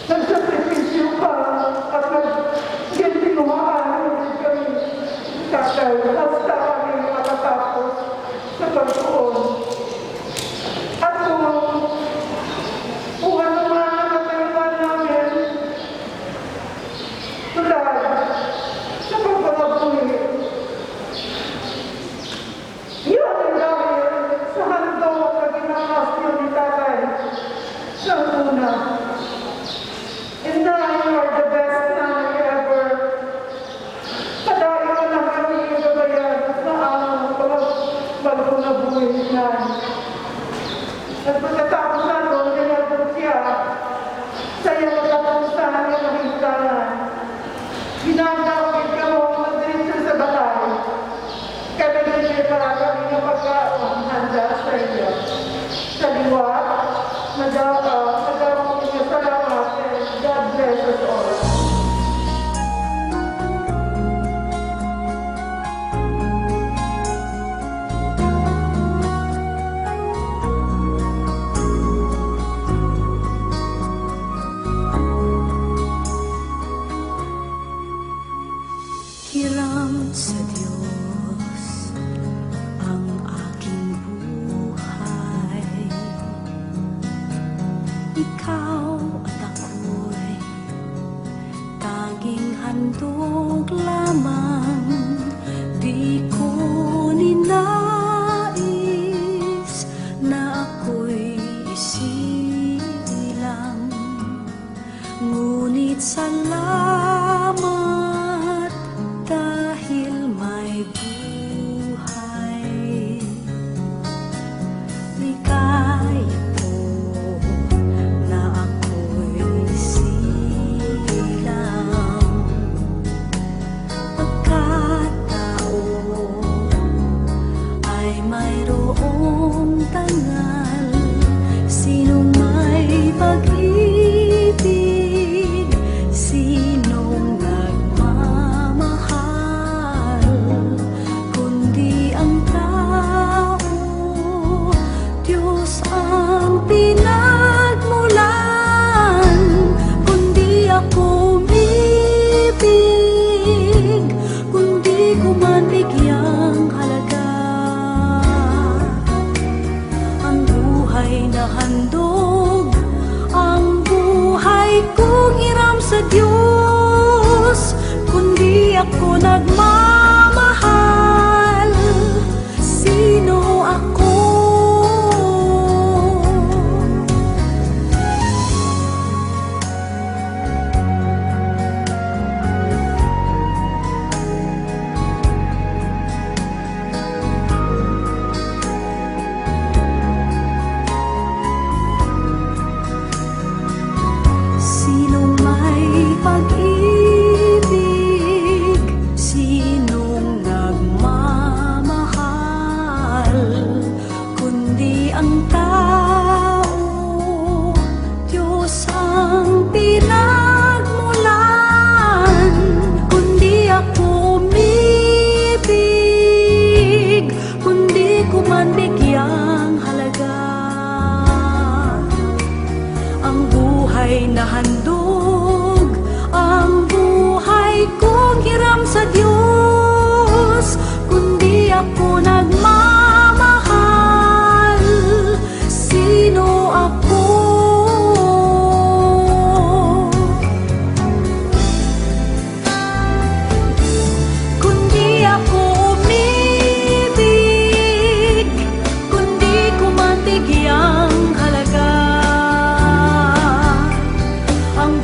Nagsakripisyo ka at nag-gintinuhaan ulit kami. Tatay, hasta kami makatapos sa pagtuon. At kung ano man ang natayuan namin, tulad sa pagpapapuli pag-uwisyan. At pagkatapos na doon, nilagod siya sa iyong katapusan ng mahintanan. Ginagawin ka mo mag-diretso sa bahay. Kaya nagiging para kami ng pagkaon handa sa iyo. Sa liwat, nagawang niya salamat and God bless us all. Hiram sa Diyos ang aking buhay. Ikaw at ako'y tanging handog lamang. Di ko ninais na ako'y isilang. Ngunit salamat dahil may buhay. Ligaya ko na ako'y silang. Pagkatao ay mayroong tangal. Sinong may pag-ibig, sinong nagmamahal, kundi ang tao, Diyos ang pinagmulan. Kundi ako umibig, kundi ko man bigyang halaga ang buhay na handog, ang buhay kong hiram sa Diyos. Kundi ako nagmamahal, sino ako? Sinong may pag-ibig, sinong nagmamahal, kundi ang tao, Diyos ang pinagmulan. Kundi ako umibig, kundi ko man bigyang halaga ang buhay na handog, ang buhay kong hiram sa Diyos. Kundi ako nagmamahal, sino ako? Kundi ako umibig, kundi ko man bigyang halaga ang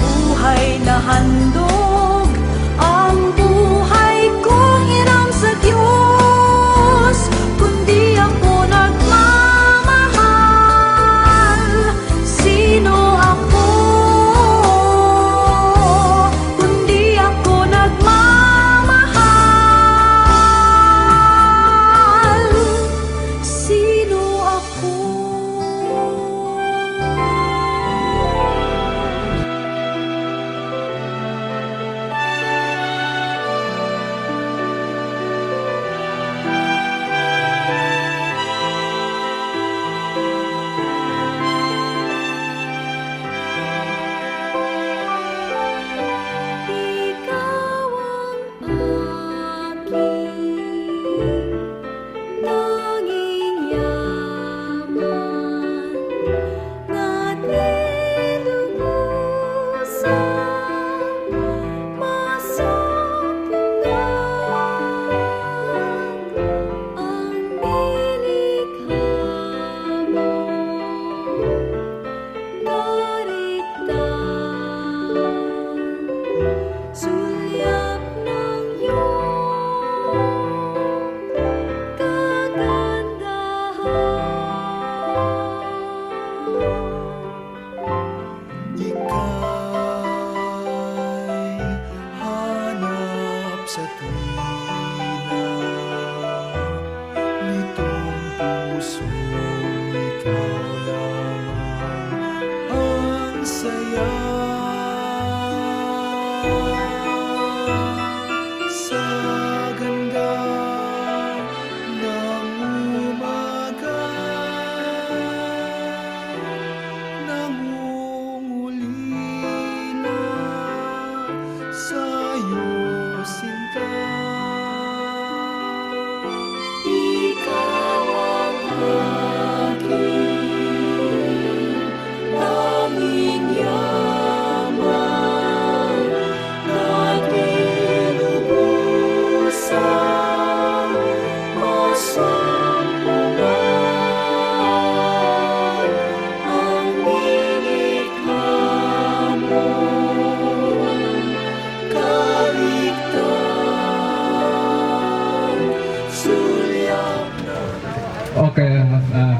Okay,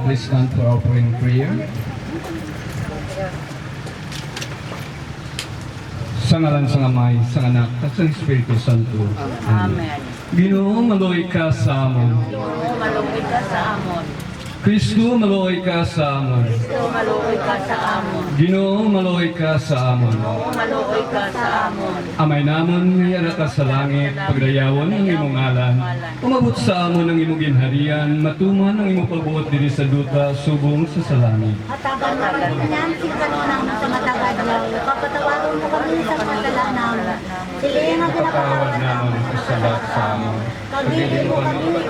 please stand for offering prayer. Sa ngalan sa Amay, sa Anak, at sa Espiritu Santo. Amen. Ginoo, maluoy ka sa amon. Ginoo, maluoy ka sa amon. Kristo, maluoy ka sa amon. Ginoo, maluoy ka sa amon. Ginoo, maluoy ka sa amon. Ginoo, maluoy ka sa amon. Amay namon, hiyara ka sa langit, pagdayawon ang imong ngalan. Umabot sa amon ang imong ginharian, matuman ang imong pagbuot diri sa duta, subong sa salangit. Hatagan mo kami niyan, sinkanunang sa matagadlaw. Papatawarin mo kami sa kasalanan. Silihin ang Patawad namon ang kasalat sa amon. Pagdili mo kami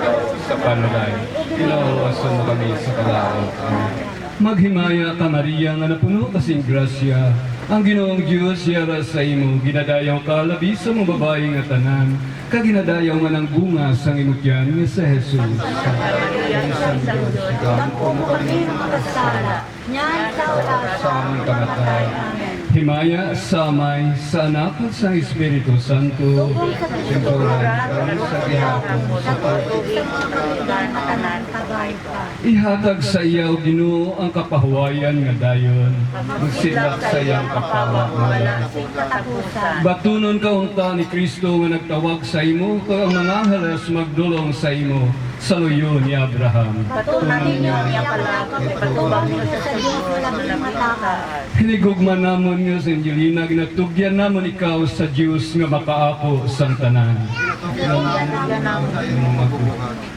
sa panulay. Kinauwasan mo kami sa kalaot. Amen. Maghimaya ka Maria nga napuno kasing grasya. Ang Ginoong Diyos yara sa imo, ginadayaw ka labi sa mga babae nga tanan, kaginadayaw man ang bunga sang imong tiyan nga sa Jesus. Dampo mo kami ng mga kasala. Niyan sa oras Sa aming kamatay. Himaya sa Amay, sa Anak at sa Espiritu Santo. Sinturan kami sa gihapon sa sa mga kapitan matanan kabay pa. Ihatag sa iyaw Ginoo ang kapahuwayan nga dayon. Magsilak sa iyang kapawa nga wala. Katapusan. Batunon ka unta ni Kristo nga nagtawag sa imo kag ang mga halas magdulong sa imo sa luyo ni Abraham. Patunan ninyo niya palakot. Patubang ninyo sa Diyos na labing matakas. Hinigugman namon nga sa Angelina, ginatugyan namon ikaw sa Diyos nga makaapo sang tanan.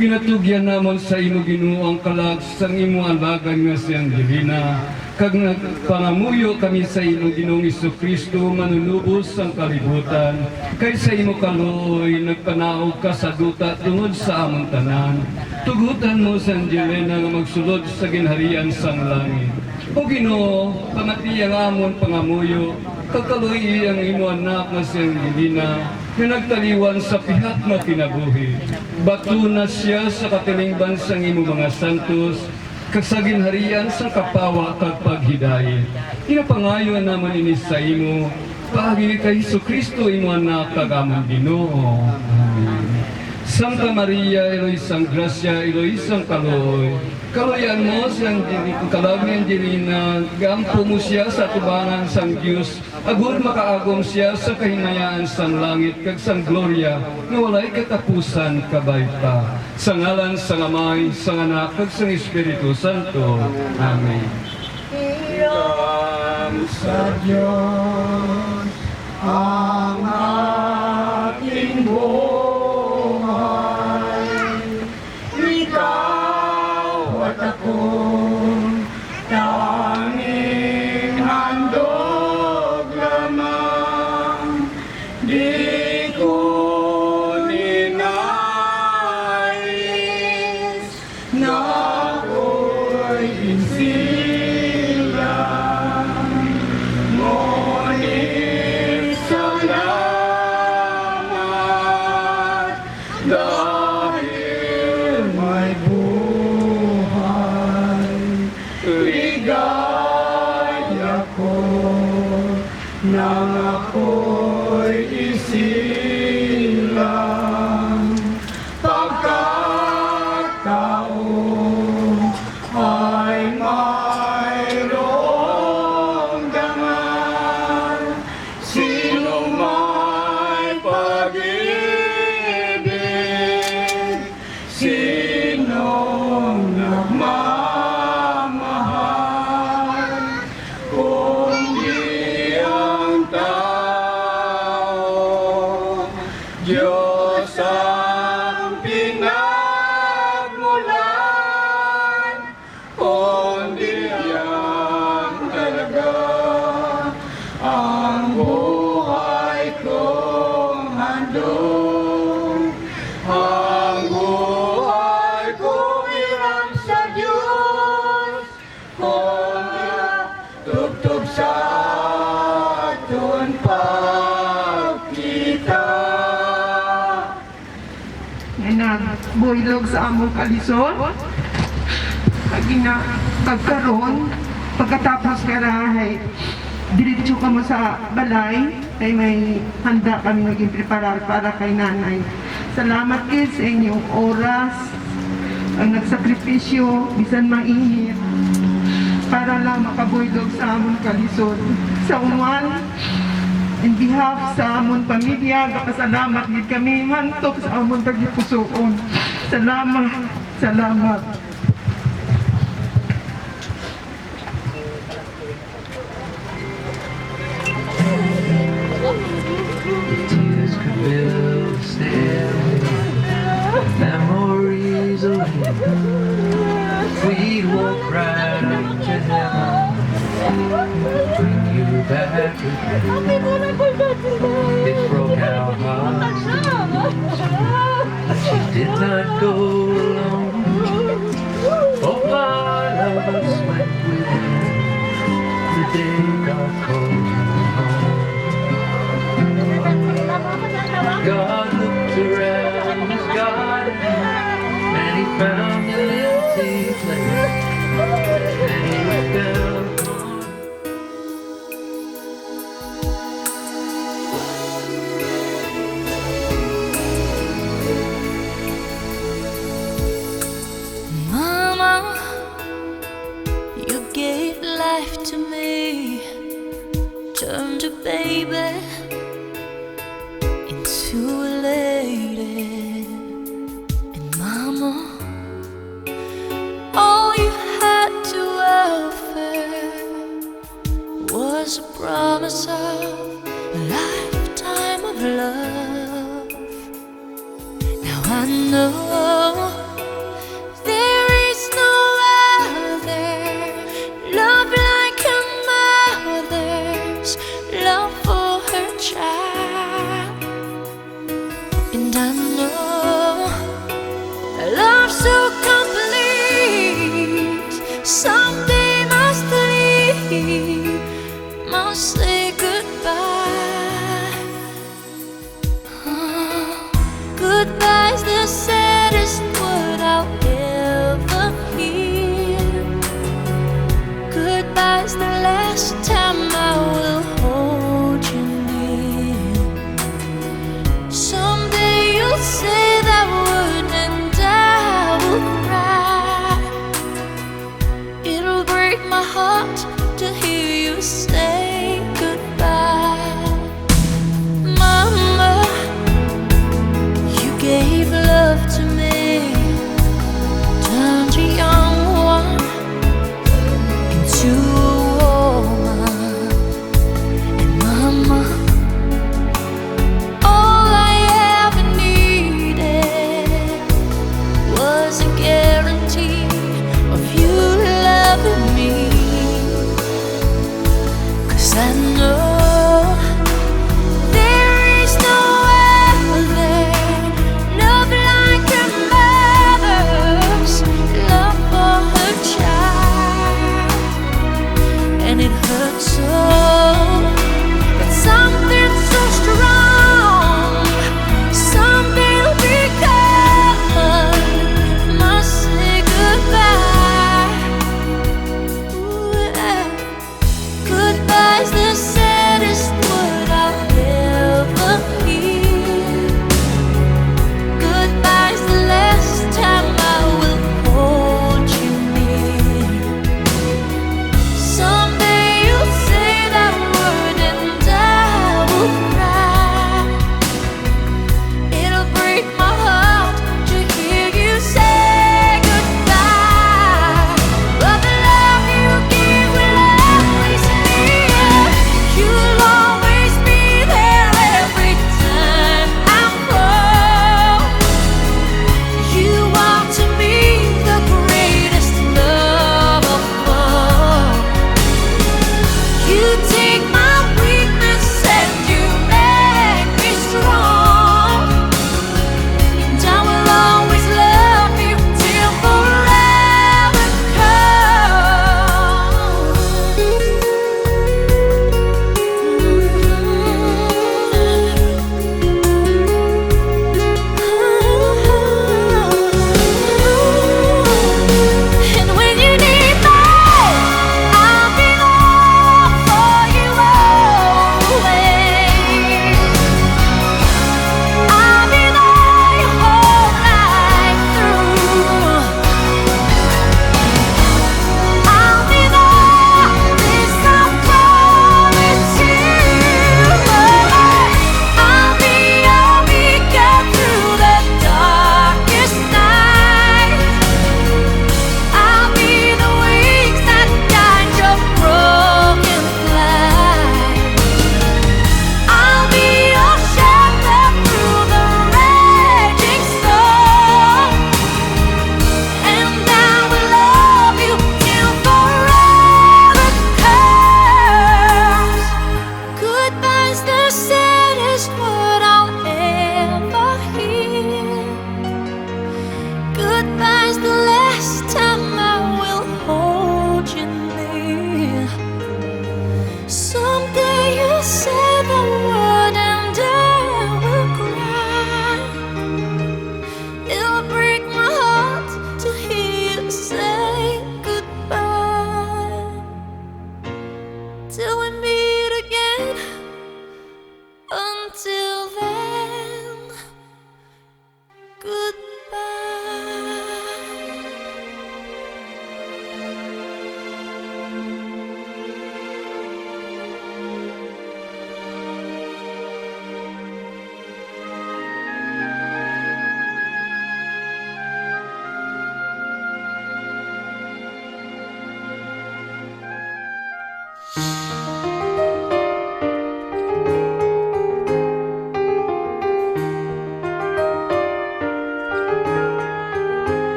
Ginatugyan namon sa imo Ginoo ang kalag sang imo alagan nga si Angelina. Kag nagpangamuyo kami sa imo Ginoong Jesucristo manunubos ang kalibutan. Kay sa imo kaluoy nagpanaog ka sa duta tungod sa among tanan. Tugutan mo sa Angelina nga magsulod sa ginharian sang langit. O Ginoo, pamatiyang amon pangamuyo, kakaluoy ang imo anak nga si Angelina, nga nagtaliwan sa pihat na kinabuhi. Batuna siya sa katilingban sang imo mga santos, kag sa ginharian sa kapawa kag paghidayet. Inapangayon naman ini sa imo, paagi kay Jesucristo imo anak kag among Ginoo. Amen. Santa Maria, Eloisang Gracia, Eloisang Kaloy, kaloyan mo siyang kalag ni Angelina, gampo mo siya sa tubangan sang Diyos, agud makaagom siya sa kahinayaan sang langit, kag sang gloria, nga walay katapusan kabay pa. Sa ngalan sang Amay, sang Anak, kag sang Espiritu Santo. Amen. Hiram sa Diyos ang ating buhay. Ikaw at ako tanging handog lamang. Di ko ninais na ako'y insilang. Ngunit salamat dahil may buhay. Ligaya ko nang ako'y isilang. Pagkataon ay mayroong dangal. Sino may pag-ibig, sinong nagmamahal, kundi ang tao. Diyos ang pinagmulan, kundi yan talaga ang buhay kong handog. Ang buhay kong iram sa Diyos, kundi tugtog sa aton pagkita. Nagbuhilog sa among kalisod. Pagkaroon, pagkatapos karahay, diretso ka mo sa balay, ay may handa kami naging preparar para kay nanay. Salamat kids sa inyong oras ang nagsakripisyo bisan mainit para lang makabuydog sa amon kalisod. Sa uman, in behalf sa amon pamilya, kapasalamat gid kami mantok sa amon tagipusoon. Salamat, salamat. Tears could build a stairway, memories of you. We'd walk right up to heaven, bring you back again. It broke our hearts to lose, but she did not go alone. Oh, part of us went with her the day God called home. God looked around his garden and he found an empty place, and he fell. Mama, you gave life to me, turned a baby into a lady. And Mama, all you had to offer was a promise of a lifetime of love. Now I know there is no other love like a mother's love for her child. And I know a love so complete someday must leave, must say goodbye. Goodbye's the same.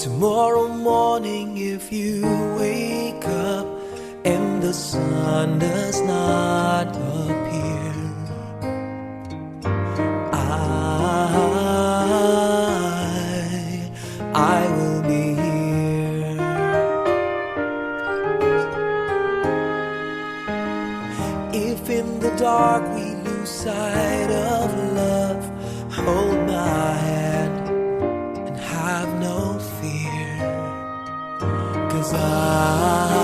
Tomorrow morning, if you wake up and the sun does not appear, I will be here. If in the dark we lose sight of love, hold my hand and have no fear, 'cause I